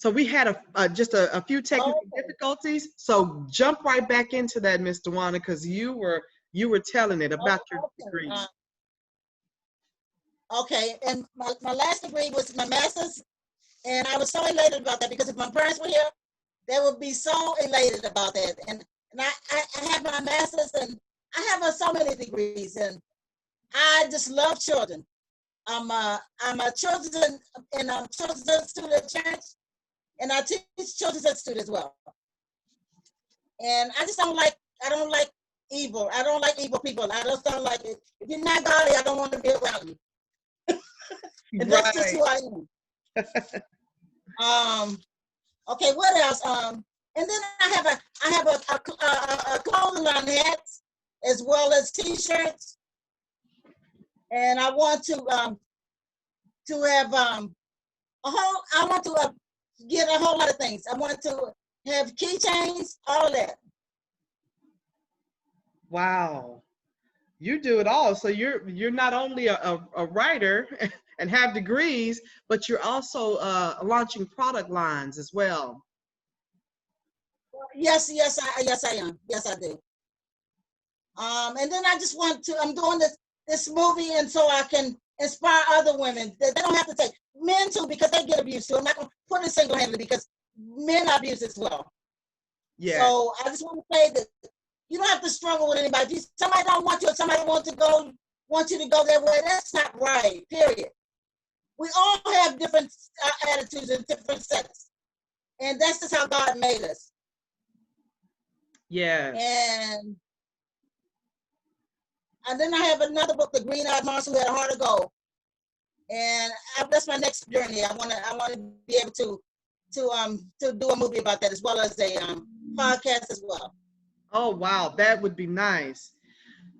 So we had just a few technical difficulties. So jump right back into that, Miss Dwana, because you were telling it about your degree. Okay, and my last degree was my master's, and I was so elated about that because if my parents were here, they would be so elated about that. And I have my master's, and I have so many degrees, and I just love children. I'm a children's children's student at church, and I teach children's institute as well. And I just don't like evil. I don't like evil people. I just don't like it. If you're not godly, I don't want to be around you. And that's just who I am. Okay, what else? And then I have a clothing line, hats as well as T-shirts, and I want to have I want to get a whole lot of things. I want to have keychains, all of that. Wow, you do it all. So you're not only a writer and have degrees, but you're also launching product lines as well. Yes, I am. Yes, I do. And then I just I'm doing this movie, and so I can inspire other women. They don't have to take men too, because they get abused too. I'm not going to put it single-handedly because men are abused as well. Yeah. So I just want to say that you don't have to struggle with anybody. If somebody don't want you, or somebody want you to go their way, that's not right. Period. We all have different attitudes and different sets, and that's just how God made us. Yeah. And then I have another book, The Green-Eyed Monster Who Had a Heart of Gold, and that's my next journey. I want to be able to do a movie about that, as well as a podcast as well. Oh wow, that would be nice.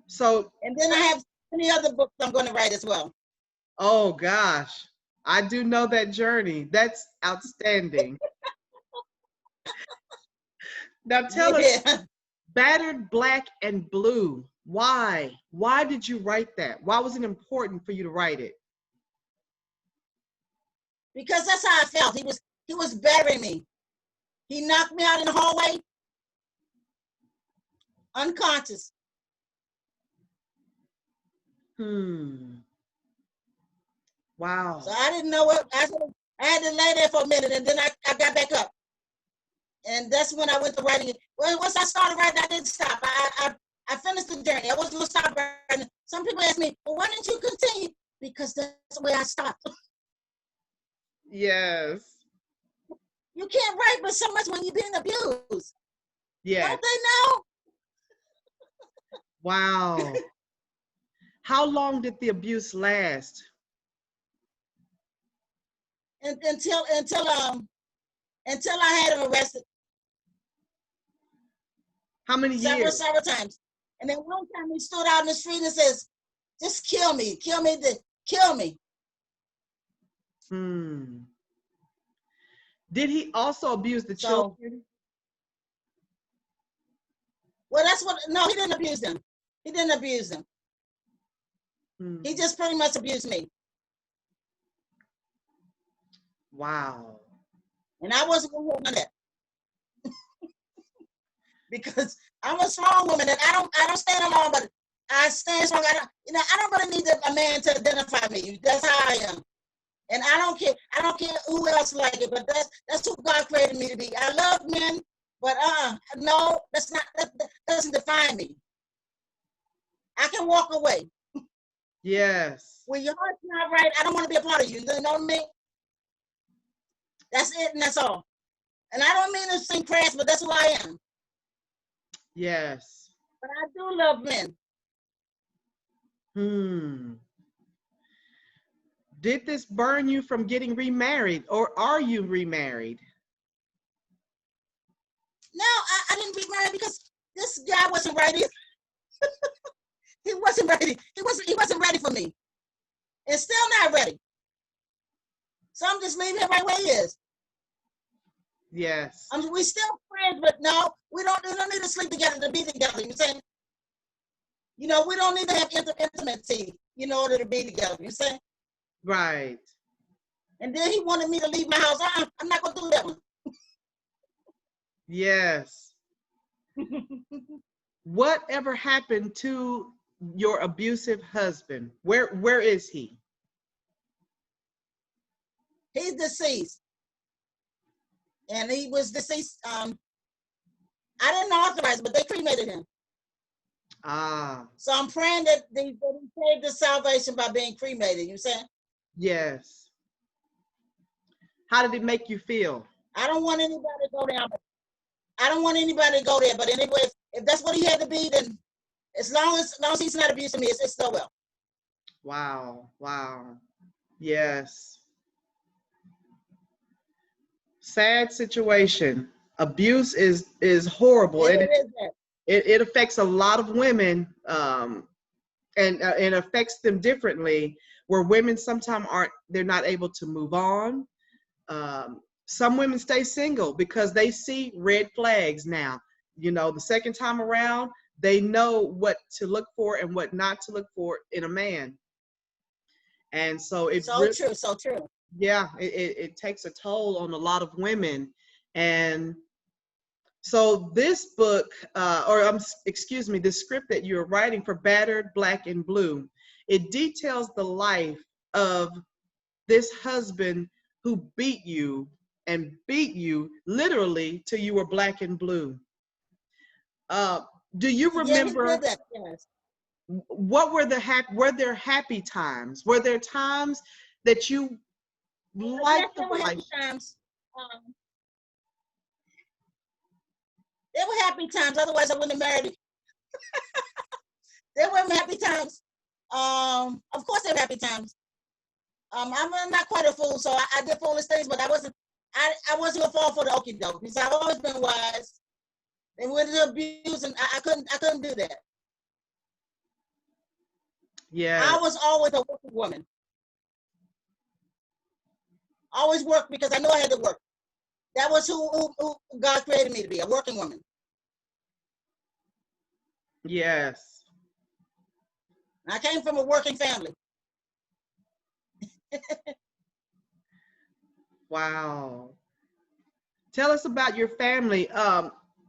So, and then I have many other books I'm going to write as well. Oh gosh, I do know that journey. That's outstanding. Now tell us, Battered Black and Blue. Why? Why did you write that? Why was it important for you to write it? Because that's how I felt. He was burying me. He knocked me out in the hallway, unconscious. Wow. So I didn't know what I had to lay there for a minute, and then I got back up. And that's when I went to writing it. Well, once I started writing, I didn't stop. I finished the journey. I wasn't going to stop writing. Some people ask me, well, why didn't you continue? Because that's where I stopped. Yes. You can't write but so much when you're being abused. Yeah. Don't they know? Wow. How long did the abuse last? Until I had him arrested. How many years? Several times. And then one time he stood out in the street and says, just kill me, kill me. Did he also abuse the children? Well, no, he didn't abuse them. He didn't abuse them. He just pretty much abused me. Wow. And I wasn't going to hold on that. Because I'm a strong woman, and I don't stand alone, but I stand strong. I don't really need a man to identify me. That's how I am. And I don't care who else like it, but that's who God created me to be. I love men, but no, that doesn't define me. I can walk away. Yes. When your heart's not right, I don't want to be a part of you. You know what I mean? That's it, and that's all. And I don't mean to seem crass, but that's who I am. Yes. But I do love men. Did this burn you from getting remarried, or are you remarried? No, I didn't remarry because this guy wasn't ready. He wasn't ready. He wasn't ready for me. And still not ready. So I'm just leaving him right where he is. Yes. We still friends, but no, we don't need to sleep together to be together. You saying? We don't need to have intimacy in order to be together. You saying? Right. And then he wanted me to leave my house. I'm not gonna do that one. Yes. Whatever happened to your abusive husband? Where is he? He's deceased. And he was deceased. I didn't authorize it, but they cremated him. Ah. So I'm praying that he saved his salvation by being cremated. You saying? Yes. How did it make you feel? I don't want anybody to go down. I don't want anybody to go there. But anyway, if that's what he had to be, then as long as he's not abusing me, it's so well. Wow. Wow. Yes. Sad situation. Abuse is horrible. It affects a lot of women, and it affects them differently. Where women sometimes they're not able to move on. Some women stay single because they see red flags now. You know, the second time around, they know what to look for and what not to look for in a man. And so it's so true. Yeah, it takes a toll on a lot of women. And so this book, excuse me, the script that you're writing for Battered Black and Blue, it details the life of this husband who beat you literally till you were black and blue. Do you remember? Yeah, he did that, yes. What were there happy times? Were there times that you liked the life? Happy times. There were happy times. Otherwise, I wouldn't have married him. There were happy times. Of course, there were happy times. I'm not quite a fool, so I did foolish things, but I wasn't gonna fall for the okie doke because I've always been wise. And with the abuse, and I couldn't do that. Yeah. I was always a working woman. Always worked because I knew I had to work. That was who God created me to be, a working woman. Yes. I came from a working family. Wow. Tell us about your family.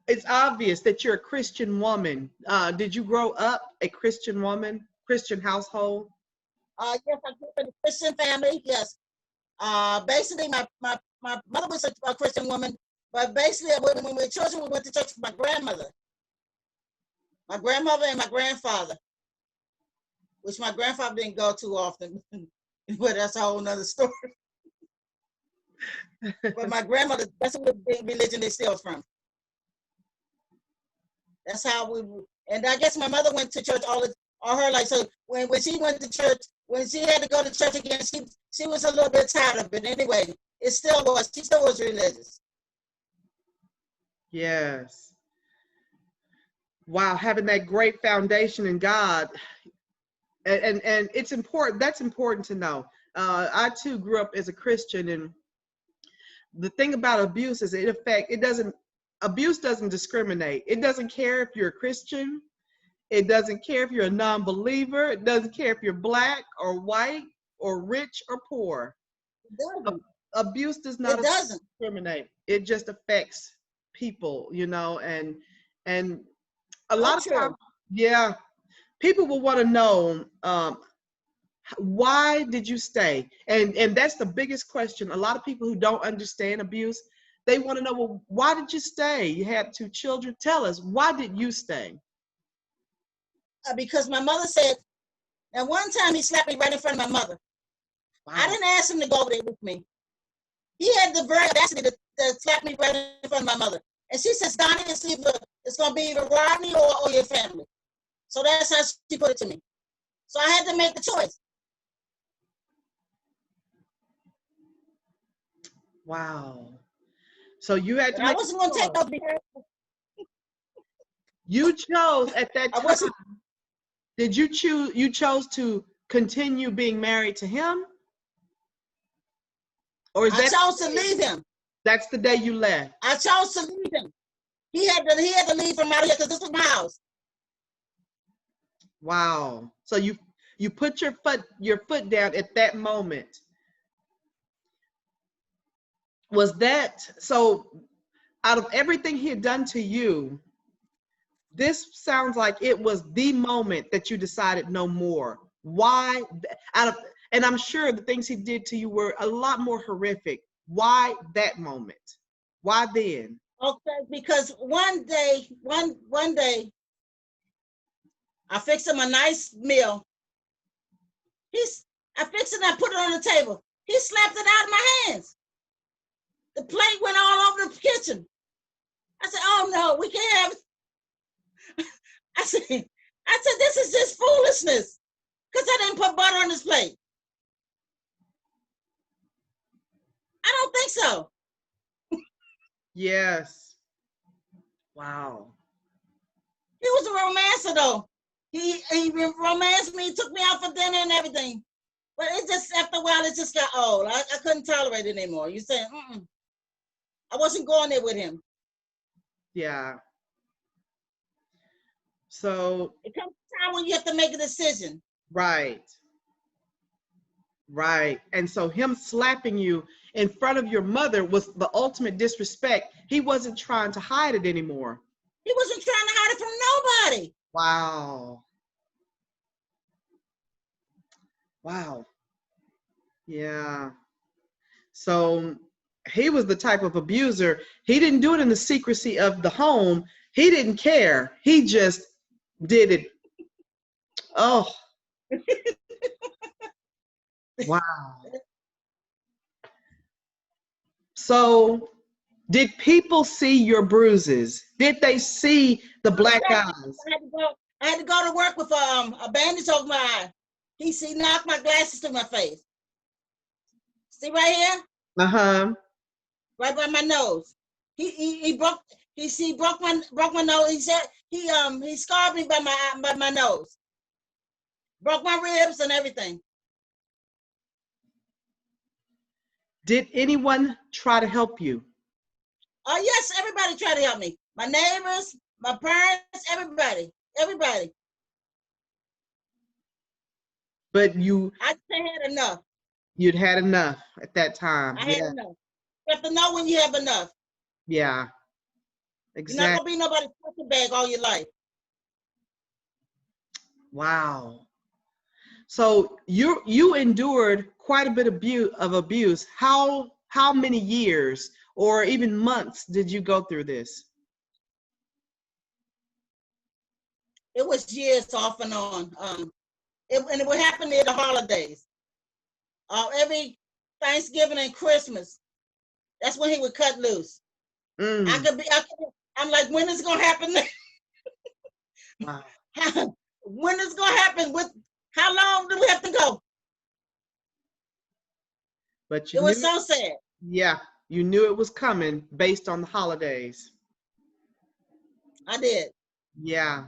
It's obvious that you're a Christian woman. Did you grow up a Christian woman, Christian household? Yes, I grew up in a Christian family. Yes. Basically, my mother was a Christian woman, but basically, when we were children, we went to church with my grandmother and my grandfather, which my grandfather didn't go too often, but that's a whole nother story. But my grandmother, that's what the religion they steal from. That's how and I guess my mother went to church all her life. So when she went to church, when she had to go to church again, she was a little bit tired of it. Anyway, she still was religious. Yes. Wow, having that great foundation in God. And it's important. That's important to know. I too grew up as a Christian, and the thing about abuse is abuse doesn't discriminate. It doesn't care if you're a Christian. It doesn't care if you're a non-believer. It doesn't care if you're black or white or rich or poor. Abuse does not discriminate. It just affects people, you know, and a lot of times, yeah, people will want to know, why did you stay? And that's the biggest question. A lot of people who don't understand abuse, they want to know, well, why did you stay? You had 2 children. Tell us, why did you stay? Because my mother said, and one time he slapped me right in front of my mother. Wow. I didn't ask him to go over there with me. He had the very audacity to slap me right in front of my mother. And she says, Donnie, it's going to be either Rodney or your family. So that's how she put it to me. So I had to make the choice. Wow. So you had to. I wasn't going to take up the. You chose at that time. Did you choose? You chose to continue being married to him, or is that? I chose to leave him. That's the day you left. I chose to leave him. He had to leave from out here because this was my house. Wow. So you put your foot down at that moment. Was that so? Out of everything he had done to you, this sounds like it was the moment that you decided no more. Why? Out of, and I'm sure the things he did to you were a lot more horrific. Why that moment? Why then? Okay, because one day, I fixed him a nice meal. I fixed it and I put it on the table. He slapped it out of my hands. The plate went all over the kitchen. I said, "Oh no, we can't have it." I said, "This is just foolishness," because I didn't put butter on this plate. I don't think so. Yes. Wow. He was a romancer though. He romanced me, took me out for dinner and everything. But it just, after a while, it just got old. I couldn't tolerate it anymore. You saying, I wasn't going there with him. Yeah. So it comes a time when you have to make a decision. Right. Right. And so him slapping you in front of your mother was the ultimate disrespect. He wasn't trying to hide it anymore. He wasn't trying to hide it from nobody. Wow. Wow. Yeah. So he was the type of abuser. He didn't do it in the secrecy of the home. He didn't care. He just did it. Oh. Wow. So did people see your bruises? Did they see the black eyes? I had to go to work with a bandage over my eye. He knocked my glasses to my face. See right here? Uh-huh. Right by my nose. He broke my nose. He said he scarred me by my nose. Broke my ribs and everything. Did anyone try to help you? Oh yes, everybody tried to help me. My neighbors, my parents, everybody. But I had enough. You'd had enough at that time. I had enough. You have to know when you have enough. Yeah. Exactly. You're not gonna be nobody's punching bag all your life. Wow. So you endured quite a bit of abuse. How many years or even months did you go through this? It was years off and on. And it would happen near the holidays. Every Thanksgiving and Christmas, that's when he would cut loose. I'm like, when is it gonna happen? Wow. When is it gonna happen? How long do we have to go? But it was so sad. Yeah, you knew it was coming based on the holidays. I did. Yeah.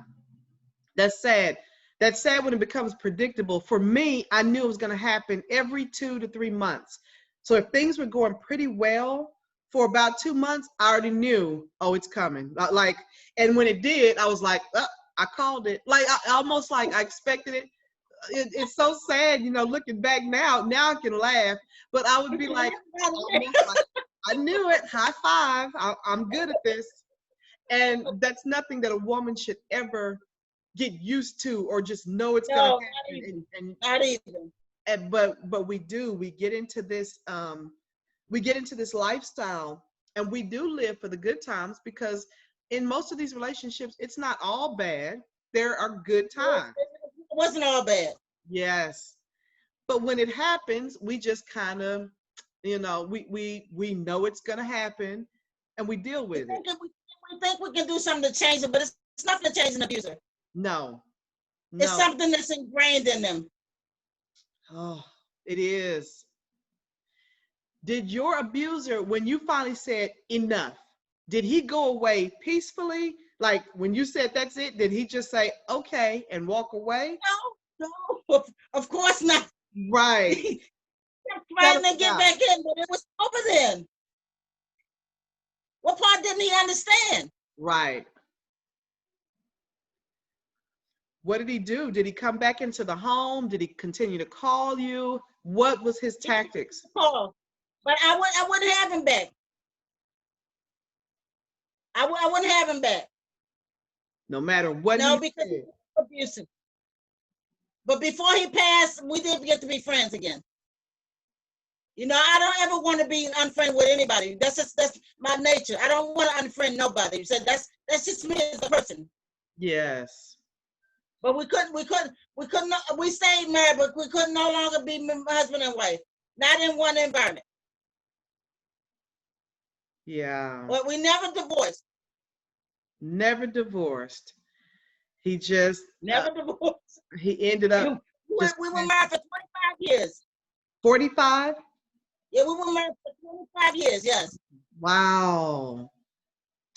That's sad. That's sad when it becomes predictable. For me, I knew it was going to happen every 2 to 3 months. So if things were going pretty well for about 2 months, I already knew, oh, it's coming. And when it did, I was like, oh, I called it. Almost like I expected it. It's so sad, looking back now I can laugh, but I would be like, I knew it, high five, I'm good at this. And that's nothing that a woman should ever get used to or just know it's going to happen. Not even. But we get into this lifestyle, and we do live for the good times, because in most of these relationships, it's not all bad. There are good times. It wasn't all bad. Yes. But when it happens, we just kind of, we know it's going to happen, and we deal with it. We think we can do something to change it, but it's nothing to change an abuser. No. It's something that's ingrained in them. Oh, it is. Did your abuser, when you finally said enough, did he go away peacefully? Like when you said that's it, did he just say okay and walk away? No, of course not. Right. He kept trying to get back in, but it was over then. What part didn't he understand? Right. What did he do? Did he come back into the home? Did he continue to call you? What was his tactics? But I wouldn't have him back. I wouldn't have him back. No matter what No, he because he said. was abusive. But before he passed, we did get to be friends again. You know, I don't ever want to be unfriend with anybody. That's my nature. I don't want to unfriend nobody. You said that's just me as a person. Yes. But we stayed married, but we could no longer be husband and wife. Not in one environment. Yeah. But we never divorced. Never divorced. He just Never divorced. he ended up just We were married for 25 years. 45? Yeah, we were married for 25 years, yes. Wow.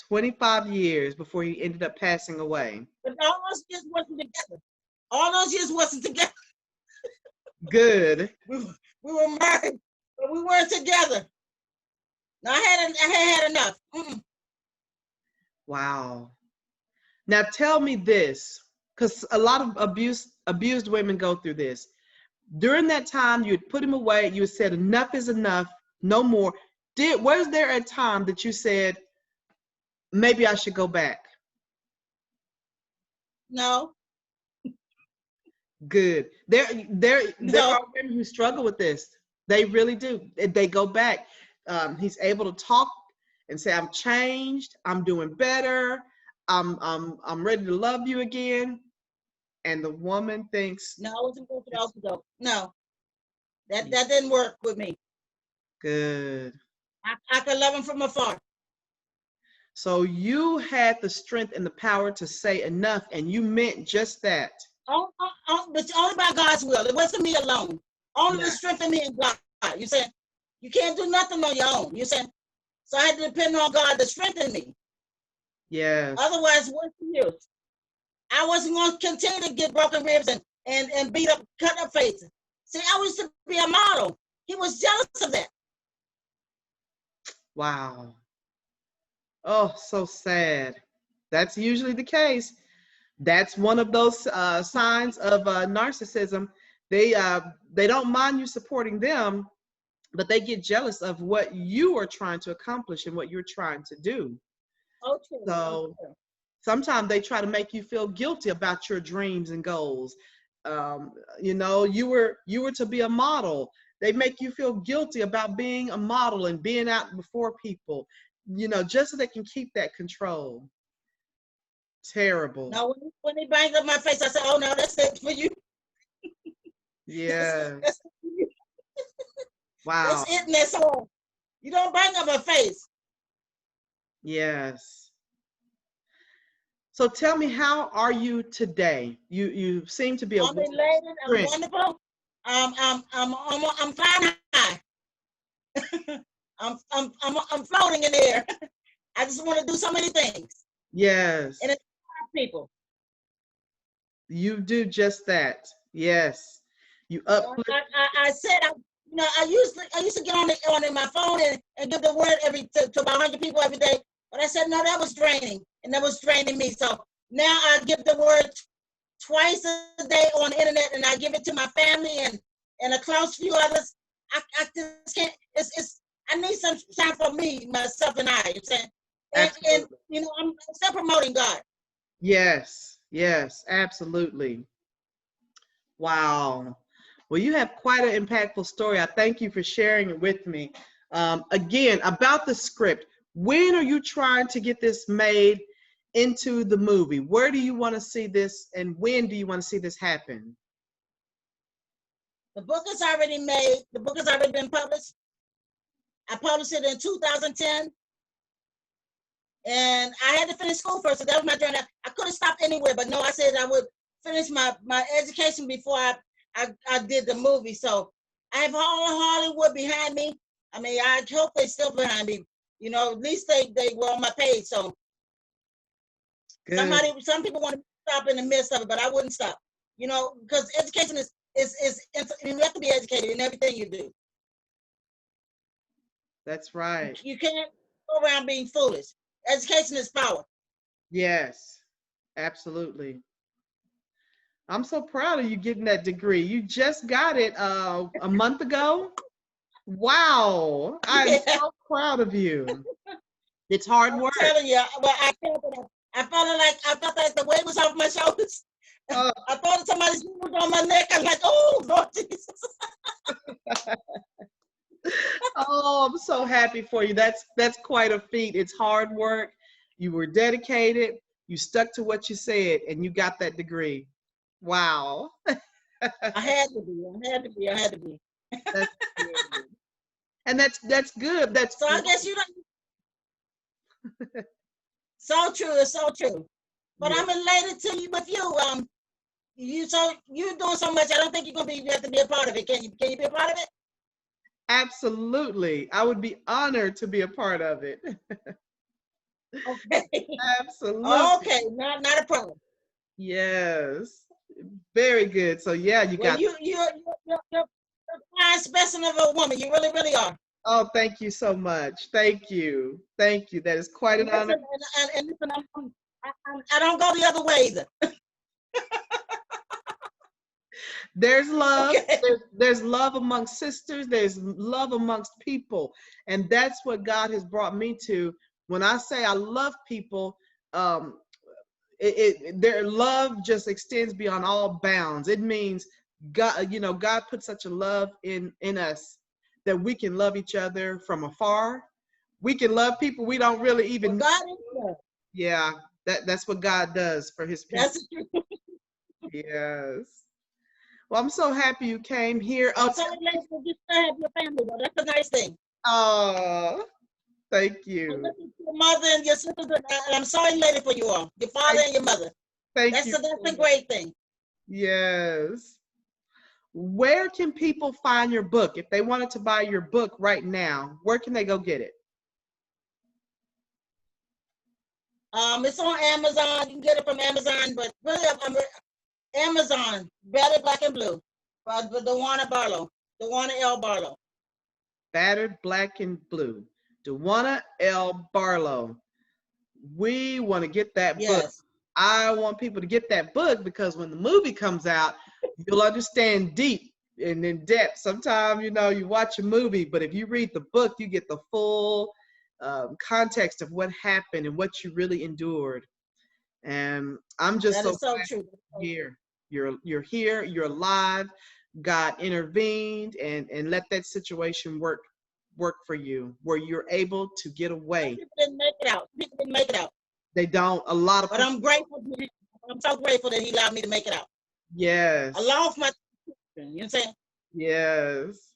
25 years before he ended up passing away. But all those years wasn't together. All those years wasn't together. Good. We were married, but we weren't together. No, I had enough. Wow. Now tell me this, because a lot of abused women go through this. During that time, you'd put him away. You said enough is enough, no more. Was there a time that you said maybe I should go back? No. Good. There No. are women who struggle with this. They really do. They go back. He's able to talk and say, "I'm changed. I'm doing better. I'm ready to love you again." And the woman thinks, No, I wasn't going to the though. No, that didn't work with me. good. I could love him from afar. So you had the strength and the power to say enough, and you meant just that. But only by God's will. It wasn't me alone. Only Yeah. the strength in me and God. You said you can't do nothing on your own. You said so. I had to depend on God to strengthen me. Yes. Otherwise, what's the use? I wasn't going to continue to get broken ribs and beat up, cut up faces. See, I used to be a model. He was jealous of that. Wow. Oh, so sad. That's usually the case. That's one of those signs of narcissism. They don't mind you supporting them, but they get jealous of what you are trying to accomplish and what you're trying to do. Okay. So sometimes they try to make you feel guilty about your dreams and goals. You know, you were to be a model. They make you feel guilty about being a model and being out before people, you know, just so they can keep that control. Terrible. No, when he banged up my face, I said, "Oh no, that's it for you." Yeah. That's it for you. Wow. That's it, and that's all. You don't bang up my face. Yes. So tell me, how are you today? You seem to be a I'm elated. I'm strength. wonderful. I'm flying high. I'm floating in the air. I just want to do so many things. Yes. And it's people. You do just that. Yes. You uplift. I said, I used to get on my phone and give the word to about 100 people every day. But I said, no, that was draining, and that was draining me. So now I give the word twice a day on the internet, and I give it to my family and a close few others. I just can't. I need some time for me, myself, and I. You saying? And you know, I'm still promoting God. Yes. Yes. Absolutely. Wow. Well, you have quite an impactful story. I thank you for sharing it with me. Again, about the script. When are you trying to get this made into the movie? Where do you want to see this, and when do you want to see this happen? The book is already made. The book has already been published. I published it in 2010. And I had to finish school first, so that was my journey. I could have stopped anywhere, but no, I said I would finish my education before I did the movie. So I have all of Hollywood behind me. I mean, I hope they're still behind me. You know, at least they were on my page. So Good. some people want to stop in the midst of it, but I wouldn't stop. You know, because education is you have to be educated in everything you do. That's right. You can't go around being foolish. Education is power. Yes, absolutely. I'm so proud of you getting that degree. You just got it a month ago? Wow. I'm Yeah, so proud of you. It's hard I'm work. telling you. Well, I felt it like I felt like the weight was off my shoulders. Oh, I thought somebody's knee was on my neck. I'm like, oh Lord Jesus. oh, I'm so happy for you. That's quite a feat. It's hard work. You were dedicated. You stuck to what you said, and you got that degree. Wow. I had to be. I had to be. I had to be. That's good. And that's good. That's So I great. guess you don't. So true. It's so true. But Yeah, I'm elated to you with you. You're doing so much. I don't think you have to be a part of it. Can you? Can you be a part of it? absolutely. I would be honored to be a part of it. Okay. Absolutely. Okay. Not a problem. Yes. Very good. So yeah, you Well, got. you're a fine specimen of a woman. You really, really are. Oh, thank you so much. Thank you. Thank you. That is quite And an honor. listen, and listen, I don't go the other way either. There's love. Okay. There's love amongst sisters. There's love amongst people. And that's what God has brought me to. When I say I love people, um, their love just extends beyond all bounds. It means God, God put such a love in us that we can love each other from afar. We can love people we don't really Well, even know. God is love. Yeah, that's what God does for his people. That's the truth. Yes. Well, I'm so happy you came here. Oh, I'm sorry, ladies, but you still have your family, though. That's a nice thing. oh, thank I you. listen to your mother and your sisters, and I'm so elated for you all, your father Thank, and your mother. thank That's you so a much. great thing. Yes. Where can people find your book? If they wanted to buy your book right now, where can they go get it? It's on Amazon. You can get it from Amazon, but really, Amazon, Battered Black and Blue, by Dwana Barlow, Dwana L. Barlow. Battered Black and Blue. Dwana L. Barlow. We want to get that book. Yes. I want people to get that book because when the movie comes out, you'll understand deep and in depth. Sometimes, you watch a movie, but if you read the book, you get the full context of what happened and what you really endured. And I'm just That so is so glad true. you're here. You're here. You're alive. God intervened and let that situation work for you, where you're able to get Some away. people didn't make it out. People didn't make it out. They don't. A lot of But people. I'm grateful. I'm so grateful that he allowed me to make it out. Yes. Along with my children, you know what I'm saying? Yes.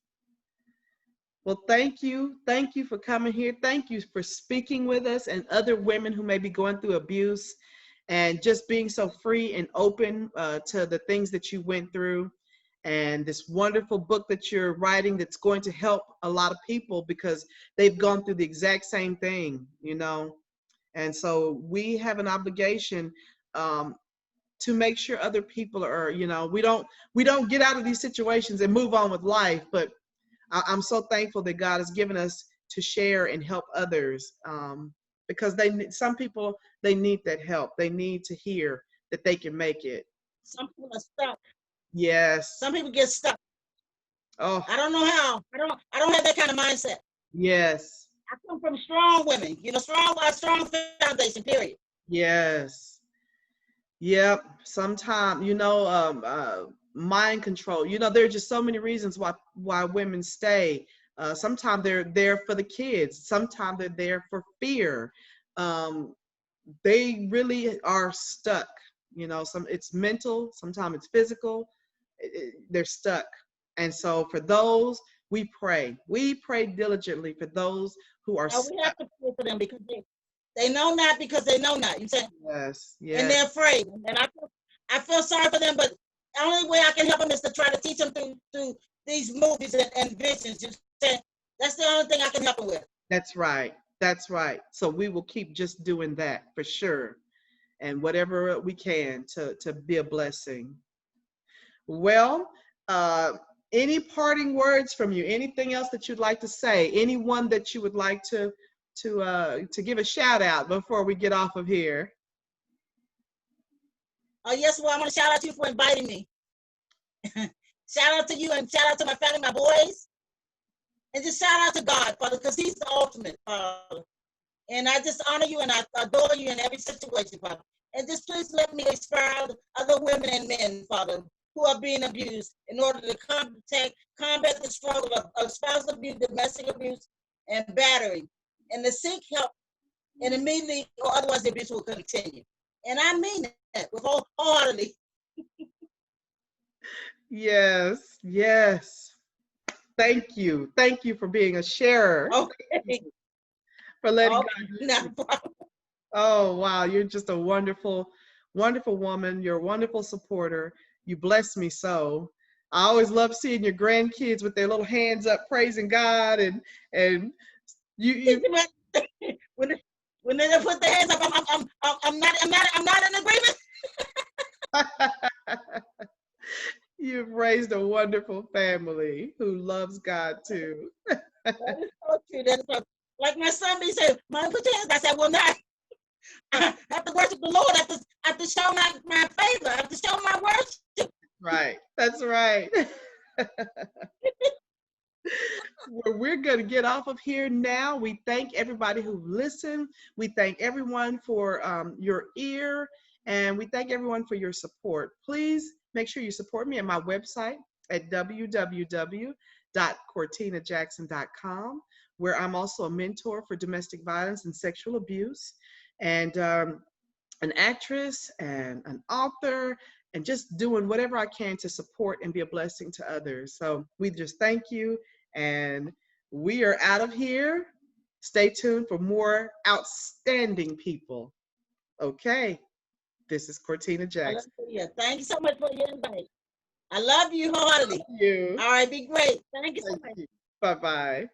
Well, thank you. Thank you for coming here. Thank you for speaking with us and other women who may be going through abuse and just being so free and open to the things that you went through. And this wonderful book that you're writing that's going to help a lot of people because they've gone through the exact same thing. And so we have an obligation um, to make sure other people are, we don't get out of these situations and move on with life, but I'm so thankful that God has given us to share and help others because some people, they need that help. They need to hear that they can make it. Some people are stuck. Yes. Some people get stuck. Oh, I don't know how. I don't have that kind of mindset. yes. I come from strong women, strong foundation, period. Yes. Yep. Sometimes, mind control. There are just so many reasons why women stay. Sometimes they're there for the kids. Sometimes they're there for fear. Um, they really are stuck. It's mental. Sometimes it's physical. They're stuck. And so for those, we pray. We pray diligently for those who are Now we stuck. have to pray for them because they know not because they know not. You say, Yes. and Yes. they're afraid. And I feel sorry for them, but the only way I can help them is to try to teach them through these movies and visions. You say, that's the only thing I can help them with. That's right. That's right. So we will keep just doing that for sure. And whatever we can to be a blessing. Well, any parting words from you? Anything else that you'd like to say? Anyone that you would like to give a shout out before we get off of here? Oh, yes, well, I want to shout out to you for inviting me. Shout out to you and shout out to my family, my boys, And just shout out to God, Father, because He's the ultimate, Father. And I just honor you and I adore you in every situation, Father. And just please let me inspire other women and men, Father, who are being abused in order to combat the struggle of spousal abuse, domestic abuse, and battery, and to seek help and immediately, or otherwise the abuse will continue. And I mean that with wholeheartedly. Yes, yes. Thank you. Thank you for being a sharer. Okay. For letting Okay. God use No you. problem. Oh, wow. You're just a wonderful, wonderful woman. You're a wonderful supporter. You bless me so. I always love seeing your grandkids with their little hands up praising God, and you when they put their hands up, I'm not in agreement. you've raised a wonderful family who loves God too. That is so true. That is so, like my son be saying, "Mom, put your hands up." I said, "Well, not. I have to worship the Lord. I have to show my favor. I have to show my worship." Right. That's right. Well, we're going to get off of here now. We thank everybody who listened. We thank everyone for your ear, and we thank everyone for your support. Please make sure you support me at my website at www.cortinajackson.com, where I'm also a mentor for domestic violence and sexual abuse, and an actress and an author, and just doing whatever I can to support and be a blessing to others. So we just thank you, and we are out of here. Stay tuned for more outstanding people. Okay, this is Cortina Jackson. Hallelujah. Thank you so much for your invite. I love you heartily. Thank you. All right, be great. Thank you so Thank much. you. Bye-bye.